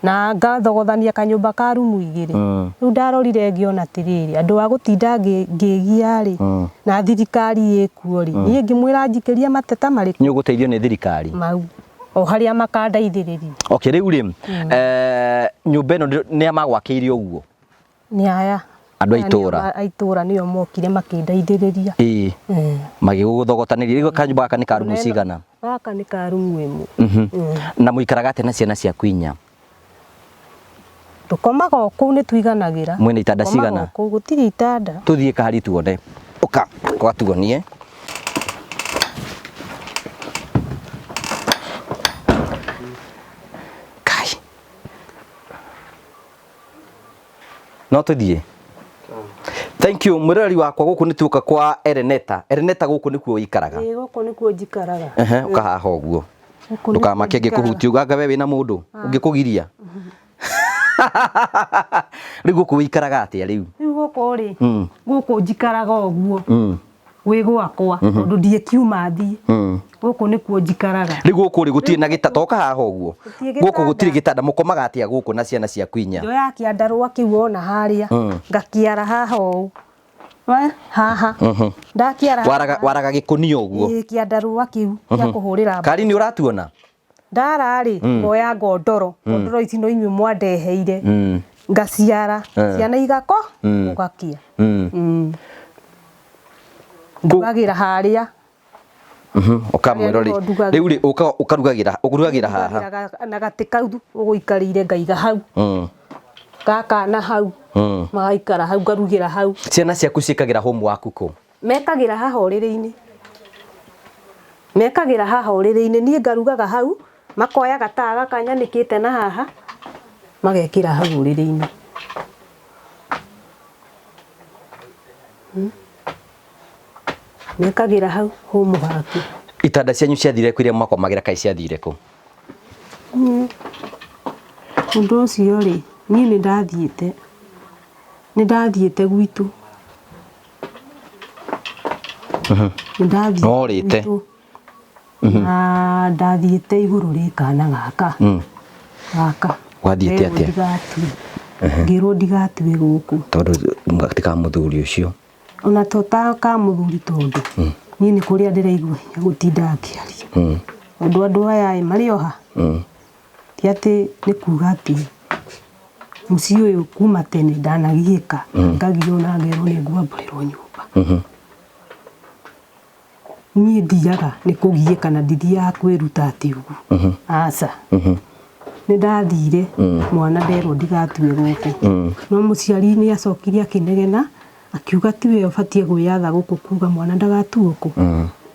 na ngathogothania kanyumba ka rumu igiri riu ndarorire ngiona tiriri andu a gutinda ngigia ri na thirikari ikuo ri nie ngimwira njikirie mateta mariku ni uguteithio ni thirikari mau o haria makandaithiriria okay riu ri nyumba ino ni amagwakiire uguo ni aya andu aitura niyo mokire makindaithiriria magiguthogotaniriria rigo kanyumba gaka ni ka rumu cigana gaka ni ka rumu imwe na muikaraga ate na ciana cia kwinya tukomaga oku ni twiganagira mwene itanda cigana oku gutiri itanda tuthie kahari tuone uka gwatuonie kai no tuthie thank you murari wakwa guku ni tuka kwa Ereneta guku ni kuo ikaraga guku ni kuo njikaraga uka haha uguo ndukamake ngikuhuti ugaga we wina mundu ungikugiria riu guku ikaraga atia riu guku ri guku njikaraga uguo wi gwakwa tondu ndie kiuma thie guku ni kuo njikaraga riu guku ri gutiri na gitanda toka haha uguo guku gutiri gitanda mukomaga atia guku na ciana cia kwinya ndoya kiandarua kiu ona haria ngakiara haha u haha ndakiara waraga gikunio uguo kiandarua kiu ya kuhurira kari ni uratuona ndarari ngoya ngondoro ici no inywe mwandeheire ngaciara ciana igako ugakia ndugagira haria ukamwirori riu ri ukarugagira haha na gatikau uguikarire ngaiga hau gaka na hau magaikara hau ngarugira hau ciana ciaku cikagira homework ku mekagira haha uriri-ini nie ngarugaga hau makoya gataga kanyanikite na haha magekira hau uriri-ini mekagira hau homework itanda cianyu ciathire ku iria mwakomagira kai ciathire ku undu ucio ri nie ni ndathiete gwitu ndathiete na ndathiete iguru ri kana gaka wathiete atia ngirwo ndigatue guku tondu ngatika muthuri ucio ona ka muthuri tondu nie ni kuria ndiraigua gutinda akiaria andu aya mari oha ti ati ni kuga ati muci uyu kuma tene ndanagiika ngagio na ngero ni ngwambairwo nyumba nie ndiaga ni kugiika na ndithia kwiruta ati ugu aca ni ndathire mwana nderwo ndigatue guku no muciari ni acokirie akinegena akiuga tiwe ubatie gwiyatha guku kuga mwana ndagatuo ku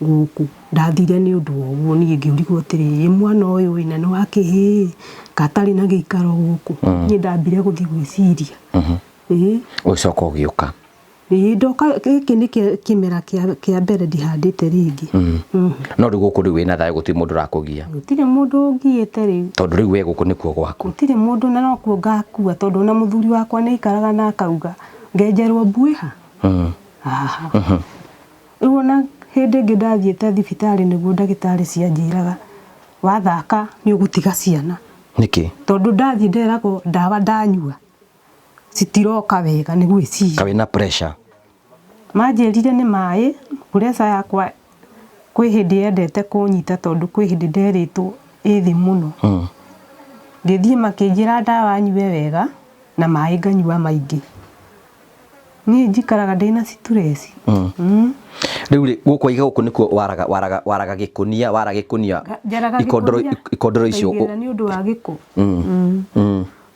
guku ndathire ni undu woguo nie ngiurigwo tiri mwana uyu wina ni wake katari na giikaro guku nie ndambire guthi gwiciria ucoka ugiuka ndoka giki ni kimera kia mbere ndihandite ringi no riu guku riu wina thayo gutiri mundu rakugia gutiri mundu ungiite riu tondu riu we guku nikuo gwaku gutiri mundu na no kuo ngakua tondu na muthuri wakwa ni ikaraga na akauga ngenjerwo mbuiha riu ona hindi ingi ndathiete thibitari niguo ndagitari cianjiraga wathaka ni ugutiga ciana niki tondu ndathie nderagwo ndawa ndanyua citiroka wega nĩ gwĩciria kawe na pressure manjĩrire nĩ maĩ pressure yakwa kwĩ hĩndĩ yendete kũnyita tondũ kwĩ hĩndĩ nderĩtwo ĩthĩ mũno ngĩthiĩ makĩnjĩra ndawa nyue wega na maĩ nganyua maingĩ niĩ njikaraga ndĩna stress rĩu rĩ gũkũ iga gũkũ nĩkuo waraga gĩkũnia ikondoro icio nĩ ũndũ wa gĩko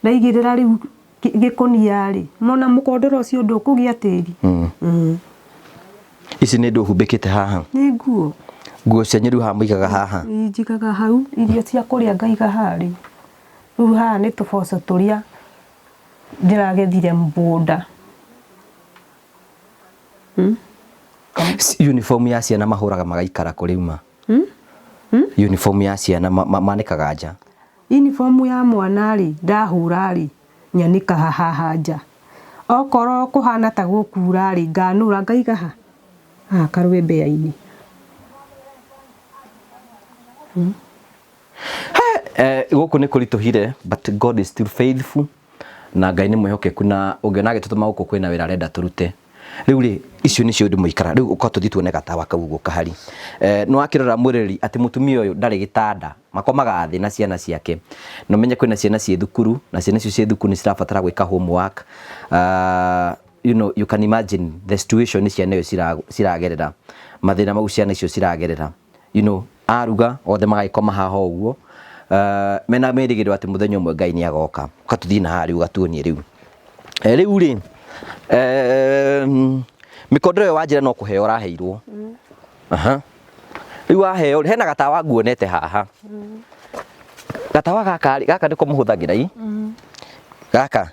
ndaigĩrĩra rĩu gĩkũnia rĩ mona mũkondoro ũcio ndũkũgĩa tĩri ici nĩ ndũ humbĩkĩte haha nĩ nguo cianyu rĩu haha mũigaga haha njigaga hau irio cia kũrĩa ngaiga harĩ rĩu haha nĩ tũboco tũrĩa ndĩragethire mũgũnda uniform ya ciana mahũraga magaikara kũrĩuma uniform ya ciana manĩkaga nja uniform ya mwana rĩ ndahũra rĩ nyanĩka haha nja okorwo kũhana ta gũkura rĩ nganũra ngaiga haha karwembea-inĩ gũkũ nĩ kũritũhire but God is still faithful na Ngai nĩ mwĩhokeku na ũngĩona agĩtũtũma gũkũ kwĩna wĩra arenda tũrute rĩu rĩ icio nĩcio ndĩ mũikara rĩu ũka tũthiĩ tuone gatawa kau ũguo kahari nĩ wakĩrora mwĩrĩri atĩ mũtumia ũyũ ndarĩ gĩtanda makomaga thĩ na ciana ciake no menye kwĩna ciana ciĩ thukuru na ciana icio ciĩ thukuru nĩ cirabatara gwĩka homework you know you can imagine the situation ciana icio ciragerera mathĩna mau ciana icio ciragerera you know aruga othe magagĩkoma haha ũguo mena merĩgĩrĩro atĩ mũthenya ũmwe Ngai nĩ agoka ũkatũthiĩ na harĩ ũgatuonie rĩu rĩu rĩ mĩkondoro ĩyo wanjĩra no kũheo ũraheirwo rĩu waheo hena gatawa nguonete haha gatawa gaka nĩko mũhũthagĩra i gaka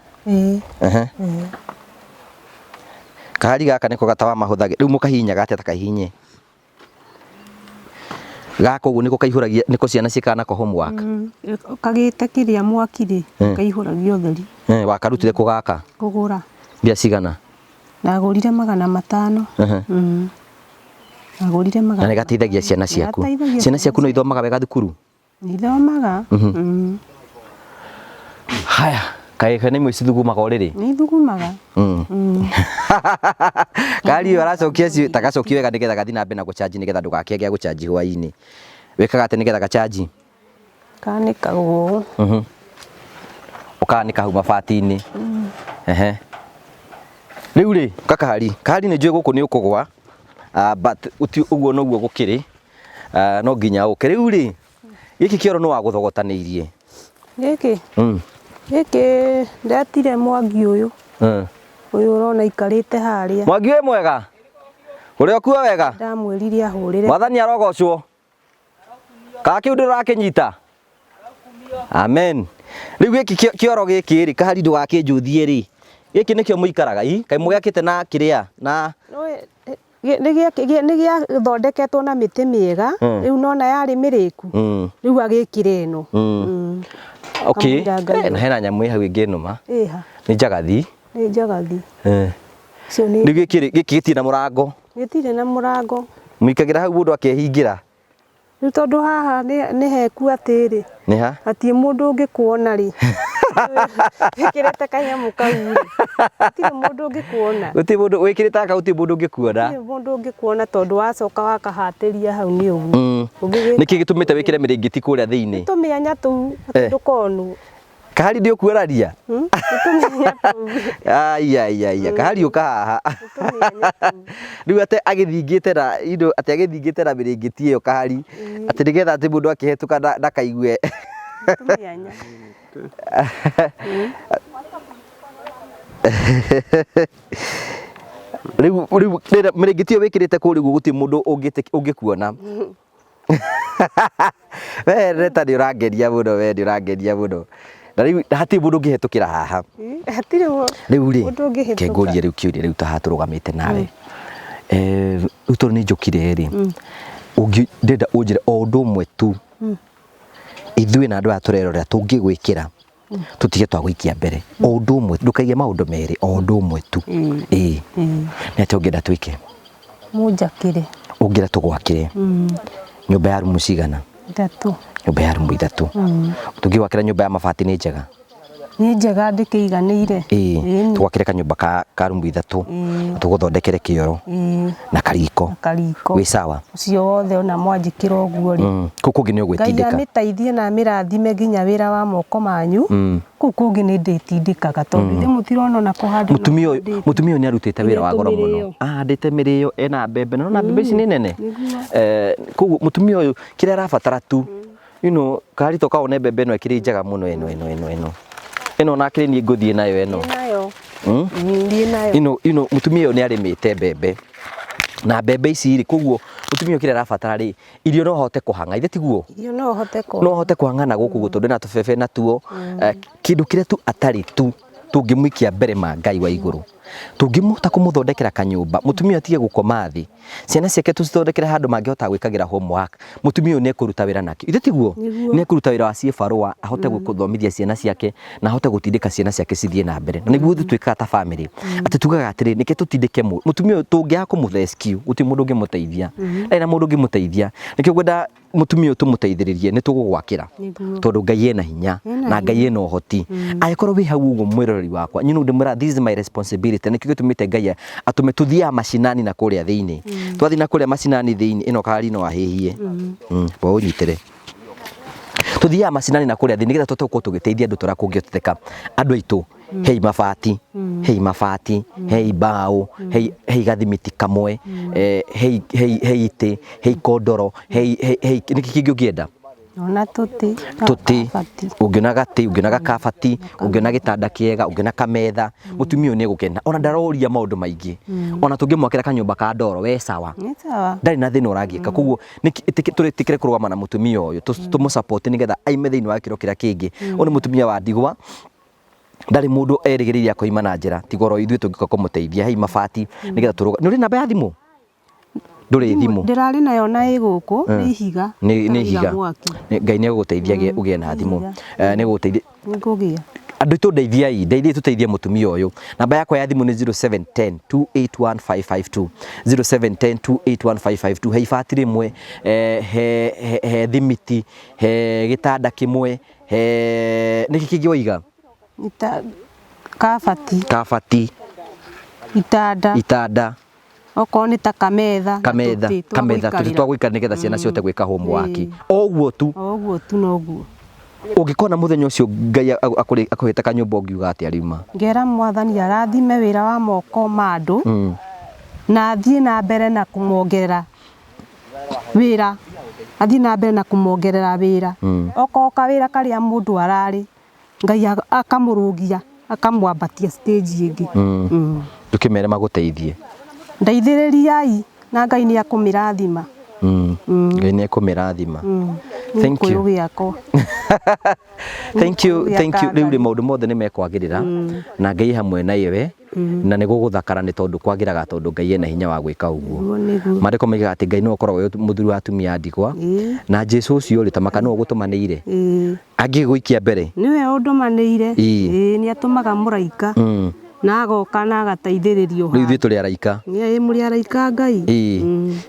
kahari gaka nĩko gatawa mahũthagĩra rĩu mũkahihinyaga atĩa ta kahihinye gaka ũguo nĩko kaihũragia nĩko ciana ciĩkaga nako homework kagĩte kĩrĩa mwaki rĩ kaihũragia ũtheri wakarutire kũ gaka kũgũra mbia cigana ndagũrire 500 ndagũrire 500 na nĩ gateithagia ciana ciaku no ithomaga wega thukuru ithomaga haya kaĩ nĩ imwe cithugumaga ũrĩrĩ nĩ ithugumaga kari aracokia tagacokia wega nĩgetha gathi na mbere na gũchanji nĩgetha ndũgakĩe gĩa gũchanji hwaĩ-inĩ wĩkaga atĩ nĩgetha gachanji kanĩkagwo ũkanĩka hau mabati-inĩ rĩu rĩ kahari nĩ njũĩ gũkũ nĩ ũkũgwa but ũguo noguo gũkĩrĩ no nginya ũke rĩu rĩ gĩkĩ kĩoro nĩ wagũthogotanĩirie gĩkĩ ndetire mwangi ũyũ ũrona ikarĩte harĩa mwangi wĩ mwega ũrĩa ũkua wega ndamwĩrire ahũrĩre wathani arogocwo kana kĩu ndũrakĩnyita amen rĩu gĩkĩ kĩoro gĩkĩ rĩ kahari ndũgakĩnjũthie rĩ gĩkĩ nĩkĩo mũikaraga kaĩ mũgĩakĩte na kĩrĩa na nĩ gĩathondeketwo na mĩtĩ mĩega rĩu nona yarĩ mĩrĩku rĩu agĩkire ĩno okay na hena nyamũ hau ĩngĩ nũma nĩ njagathi rĩu gĩkĩ gĩtirĩ na mũrango gĩtirĩ na mũrango mũikagĩra hau mũndũ akehingĩra rĩu tondũ haha nĩ heku atĩrĩ hatirĩ mũndũ ũngĩkuona rĩ wĩkĩrĩte kanyamũ kau rĩ hatirĩ mũndũ ũngĩkuona gũtirĩ mũndũ wĩkĩrĩte aka gũtirĩ mũndũ ũngĩkuona hatirĩ mũndũ ũngĩkuona tondũ wacoka wakahatĩria hau nĩ ũguo nĩkĩ gĩtũmĩte wĩkĩre mĩrĩngĩti kũrĩa thĩinĩ tũmĩanya tũu ndũkonu kahari ndĩ ũkuoraria kahari ũka haha rĩu atĩ agĩthingĩte na indo atĩ agĩthingĩte na mĩrĩngĩti ĩyo kahari atĩ nĩgetha atĩ mũndũ akĩhetũka ndakaigue rĩu mĩrĩngĩti ĩyo wĩkĩrĩte kũrĩa ũguo gũtirĩ mũndũ ũngĩkuona we reta nĩ ũrangenia mũno na rĩu hatirĩ mũndũ ũngĩhetũkĩra haha rĩu rĩ kengũrie rĩu kĩũria rĩu ta haha tũrũgamĩte nawe rĩu tondũ nĩ njũkire rĩ ndĩrenda ũnjĩre o ũndũ ũmwe tu ithuĩ na andũ aya tũrerorera tũngĩgwĩkĩra tũtige twagũikia mbere o ũndũ ũmwe ndũkaige maũndũ merĩ o ũndũ ũmwe tu nĩ atĩ ũngĩenda twĩke mũnjakĩre ũngĩenda tũgwakĩre nyũmba ya rumu cigana 3 nyũmba ya rumu 3 tũngĩgwakĩra nyũmba ya mabati nĩ njega ni njega ndikeiganire twakire kanyumba ka rumbu 3 tuguthondekere kioro na kariko wi sawa ucio wothe ona mwanjikira oguo ri kuku ngi ni ugwitindika Ngai amitaithie na mirathime nginya wira wa moko manyu kuku ngi ni nditindikaga tondu ndi mutirona na kuhanda mutumio ni arutite wira wa goro muno ahandite mirio ena mbembe na mbembe ici ni nene kugu mutumio uyu kire arabatara tu karito kaone mbembe no ikiri njega muno eno na kire ni nguthie nayo eno mutumia ni arimite mbembe na mbembe ici ri kuguo mutumia kire arabatara ri irio no hote kuhanga ithe tiguo irio no hote kuhanga na guku gutundu na tubebe na tuo kindu kire tu atari tu tungimwikia mbere ma Ngai wa iguru tungimuta kumuthondekera kanyumba mutumia atige gukoma thi ciana ciake tucithondekere handu mangihota gwikagira homework mutumia ne kuruta wira naki ithe tiguo ne kuruta wira wa CFROA ahote gukuthomithia ciana ciake na ahote gutindika ciana ciake cithie na mbere na niguo twikaga ta family ati tugaga atiri nike tutindike mutumia tungiha kumusrescue guti mundu ngimuteithia na mundu ngimuteithia nikio gwenda mutumia tumuteithiririe ni tugugwakira tondu Ngai ena hinya na Ngai ena uhoti agikorwo wi hau uguo mwirori wakwa ndimura this is my responsibility nikio gitumite Ngai atume tuthia macinani na kuria thiini twathi na kuria macinani thiini ino kari no ahihie bo unyitire tuthia macinani na kuria thiini nigetha tutoke tugiteithia andu turakungioteteka andu aitu hei mabati hei bao hei gathimiti kamwe hei ite hei kodoro hei niki kingi ugienda ona tuti ungiona gati ungiona gakabati ungiona gitanda kiega ungiona kametha mutumia ni gukena ona ndaroria maundu maingi ona tungimwakira kanyumba ka ndoro we sawa ndari na thina uragieka kuguo tikire kurugama na mutumia uyu tumu support nigetha aime thiini wa kiro kira kingi oni mutumia wa ndigwa ndari mundu erigiriria koima na njira tigoro ithui tungika kumuteithia hei mabati nigetha turuga ni uri namba ya thimu nduri thimu ndirari nayo na iguku ni higa ni higa Ngai ni guguteithia ugie na thimu ni guguteithia ngugia andu ndeithie tuteithie mutumia uyu namba yakwa ya thimu ni 0710 281552 0710 281552 hei bati rimwe he thimiti he gitanda kimwe he niki kingi waiga kabati itanda oko ni ta kametha tutwa gwikara nigetha ciana ciote gwika homework oguo tu noguo ungikona muthenya ucio Ngai akuhita kanyumba ungiuga ati arima ngera mwathani arathime wira wa moko mandu na athie na mbere na kumongerera wira okoka wira karia mundu arari Ngai akamurugia akamwambatia stage ingi tukimere maguteithie ndeithiririai na Ngai ni akumirathima Ngai ni akumirathima thank you riu ri maundu mothe ni mekwagirira na Ngai hamwe na iwe na ni guguthakara ni tondu kwagiraga tondu Ngai ena hinya wa gwika uguo mariko maiga ati Ngai no koragwo muthuri wa atumia ndigwa na Jesu ucio ri tamaka no gutumanire agiguikia mbere niwe undumanire ni atumaga muraika na agoka na agateithiririo riu thi turi araika muri araika Ngai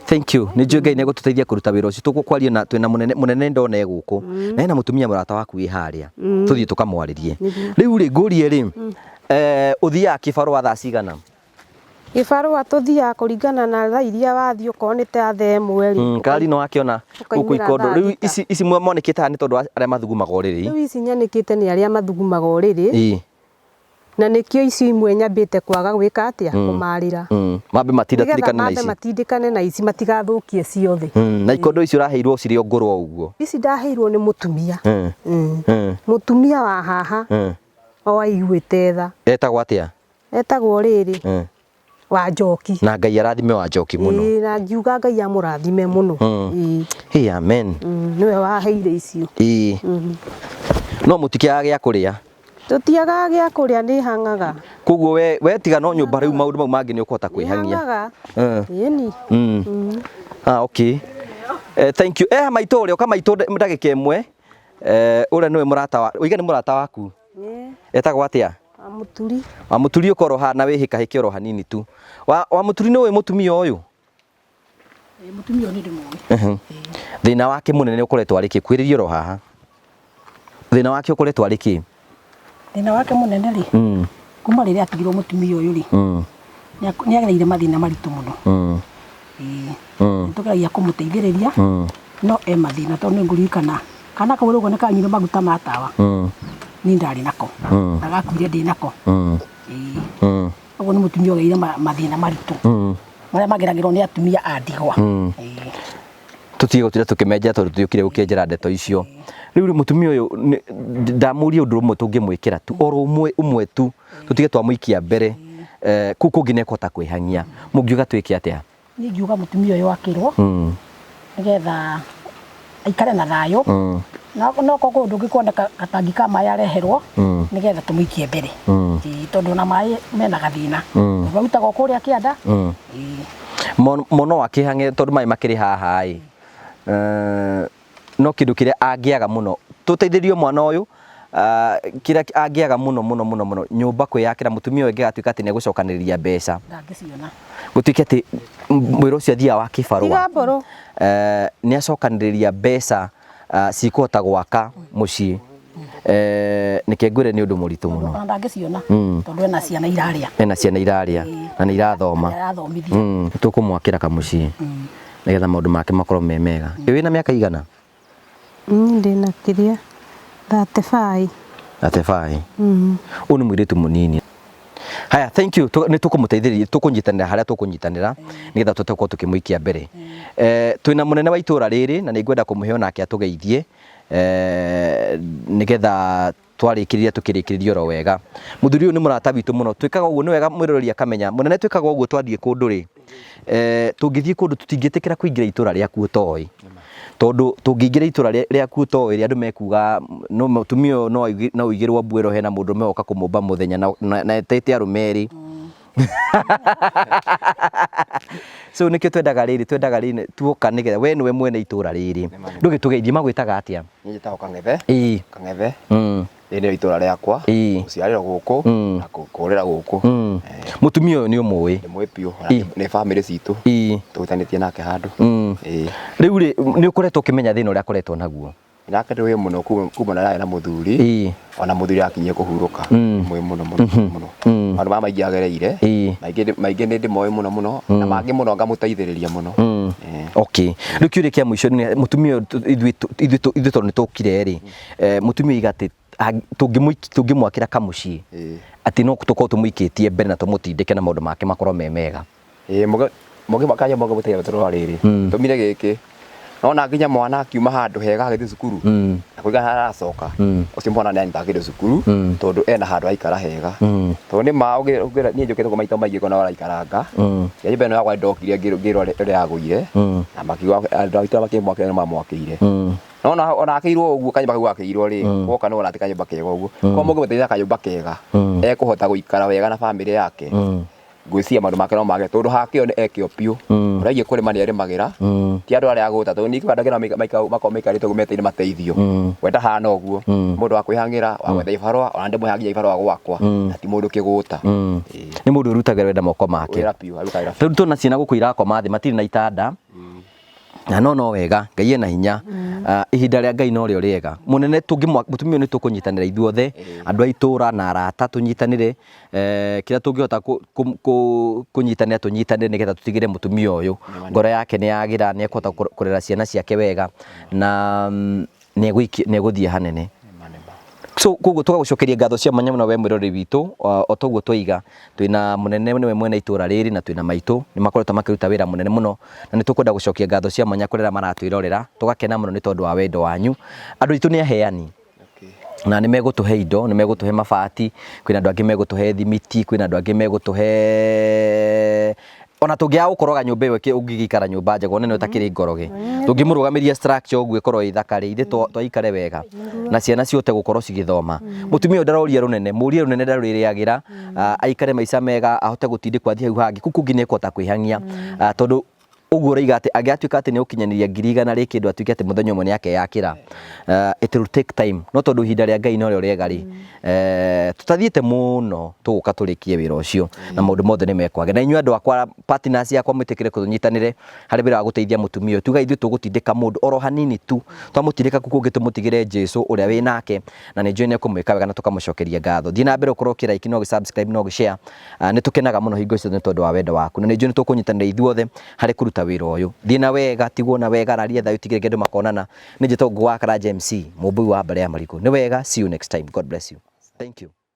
thank you ni njui Ngai ni gututeithia kuruta wira ucio tugukwaria na twina munene ndone guku na ina mutumia murata waku wi haria tuthie tukamwaririe riu ri ngurie ri uthia kibarua thaa cigana kibarua tuthia kuringana na thaa iria wathio konete athe mweri kari no akiona guku ikondo riu ici monekete ni tondu aria mathugumaga uriri riu ici nyanikite ni aria mathugumaga uriri na nikio ici imwe nyambite kwaga gwika atia kumarira mambe matindikane na ici matigathukie ciothe na ikondo ici uraheirwo ciri ngurwa uguo ici ndaheirwo ni mutumia mutumia wa haha o aiguite tha etagwo atia etagwo riri wa Njoki na Ngai arathime wa Njoki muno na ngiuga Ngai amurathime muno amen niwe waheire icio no mutikiaga gya kuria tutiaga gya kuria ni hangaga kuguo we tiga no nyumba riu maundu mau mangi ni ukota kwihangia yeni okay thank you maito uri ukamaito ndagika imwe ura niwe murata wa uiga ni murata waku etagwo atia Muturi ukoro ha na wihika hike oro hanini tu wa Muturi no we mutumia uyu mutumia ni ndimwe thina wake munene ukoretwo ari ki kwiririo ro haha thina wake ukoretwo ari ki Thina wake munene ri kuma riria atigirwo mutumia uyu ri ni agereire mathina maritu muno tukeragia kumuteithiriria no mathina tondu ngurikana kana kau rugo ni kanyire maguta ma tawa ni ndari nako agakuire ndi nako uguo ni mutumia ugeire mathina maritu maria mageragirwo ni atumia a ndigwa tutige gutira tukimenja tondu tuyukire gukienjera ndeto icio riu mutumia uyu ndamuria undu rumwe tungimwikira tu oro umwe tu tutige twamuikia mbere ku kungi nekota kwihangia mungiuga twike atia ni ngiuga mutumia uyu akirwo nigetha aikare na thayo no koko ndungikona katangi ka mai areherwo nigetha tumuikie mbere tondu na mai mena gathina bautaga kuria kianda mono akihange tondu mai makiri haha no kindu kiria angiaga muno tuteithiririo mwana uyu kira angiaga muno nyumba kwiyakira mutumia uyu ngigatuika ati negucokaniriria mbeca ndangiciona gutuike ati mwiro ucio thia wa kibarua ni acokaniriria mbeca cikuhota gwaka mucii nike ngwire ni undu muritu muno ndangiciona tondu ena ciana iraria na ni irathoma tukumwakira kamucii nigetha maundu make makorwo me mega wina miaka igana ndina kiria 35 uni mwiritu munini haya thank you ni tukumuteithiriria tukunyitanira haria tukunyitanira nigetha tuteko tukimuikia mbere twina munene wa itura riri na ningwenda kumuhe onake atugeithie nigetha twarikiriria tukirikiririo ro wega muthuri uyu ni murata witu muno twikaga uguo ni wega mwiroreri akamenya munene twikaga uguo twathie kundu ri tungithie kundu tutingitikira kuingira itura riaku utoi tondu tungiingira itura riaku utoi ri andu mekuga no mutumia no uigirwo mbwiro hena mundu meoka kumumba muthenya na tete arumeri so nikio twendaga riri tuoka nigetha we niwe mwene itura riri ndugi tugeithie magwitaga atia ni njitagwo Kang'ethe ene itura riakwa uciarira guku na kurira guku mutumia uyu ni umwe ni mwipiu ni family citu tugitanitie nake handu riu ri ni ukoretwo ukimenya thina uria akoretwo naguo nake ndi muno kuma na muthuri ona muthuri akinyie kuhuruka mwe muno andu maingi agereire maingi ndi moyo muno na mangi muno ngamuteithiriria muno okay riu kiuria kia mwisho ni mutumia ithu tondu ni tukire ri mutumia igati tungimwakira kamucii ati no tukorwo tumuikitie mbere na tumutindike na maundu make makorwo me mega moge makanya moge muteithia toro riri tumire giki nona nginya mwana akiuma handu hega agithie cukuru akuiga aracoka ucio mwana ni anyitagire cukuru tondu ena handu aikara hega tondu ni ma ugira ni njukite ku maita maingi kona araikaranga ya beno yakwa ndokire ngiro ri aguire na makiwa andu aitwa makimwakira mamwakire nona ona akirwo uguo kanyumba kau akirwo ri woka no ati kanyumba kega uguo kwa moge muteithia kanyumba kega ekuhota guikara wega na family yake ngwiciria maundu make no mage tondu hakio ni ekio piu uraigie kurima ni arimagira ti andu aria aguta tondu niki bandagira makomaikarite gumeteire mateithio wenda hana uguo mundu wa kwihangira wa gwetha ibarwa ona ndi muhangia ibarwa gwakwa ati mundu kiguta ni mundu urutagira wenda moko make tondu tuna ciana guku irakoma thi matiri na itanda na no wega Ngai ena hinya ihinda ria Ngai no rio riega munene mutumia ni tukunyitanira ithuothe andu aitura na arata tunyitanire kira tungihota kunyitanira tunyitanire nigetha tutigire mutumia uyu ngoro yake ni yagira ni ekota kurera ciana ciake wega na ni eguthie hanene so koguo tugagucokeria ngatho cia mwanya muno we mwirori witu otoguo twiga twina munene niwe mwene itura riri na twina maitu ni makoretwo makiruta wira munene muno na nitukwenda gucokia ngatho cia mwanya kurera maratwirorera tugakena muno ni tondu wa wendo wanyu andu itu ni aheani na ni megutuhe indo ni megutuhe mabati kwina andu angi megutuhe thimiti kwina andu angi megutuhe ona tungia ukoroga nyumba iyo ungigikara nyumba njego nene utakiri ngoroge tungimurugamiria structure uguo ikorwo ithakare ide twaikare wega na ciana ciote gukorwo cigithoma mutumia ndaroria runene muria runene ndaruriagira aikare maica mega ahote gutindikwa thi hau hangi kuku ngi nekota kwihangia tondu uguo reiga ati agiatuika ati ni ukinyaniria 100 ri kindu atuike ati muthenya umwe ni yake yakira it will take time no tondu ihinda ria Ngai no rio riega ri tutathiite muno tuguka turikie wira ucio na maundu mothe ni mekwage na inyu andu akwa partners yakwa mwitikire kutunyitanire hari wira wa guteithia mutumia tuga ithu tugutindika mundu oro hanini tu twamutindika kuku tumutigire Jesu uria wi nake na ni njui ni kumwika wega na tukamucokeria ngatho thii na mbere ukorwo like no subscribe no share ni tukenaga muno hingo icio ni tondu wa wendo waku na ni njui ni tukunyitanira ithuothe hari kuruta wira uyu thii na wega tiguo na wega raria thayo tigire ngendu makonana ni njitongo wa Karanja MC mubui wa mbere ya Mariko ni wega see you next time god bless you thank you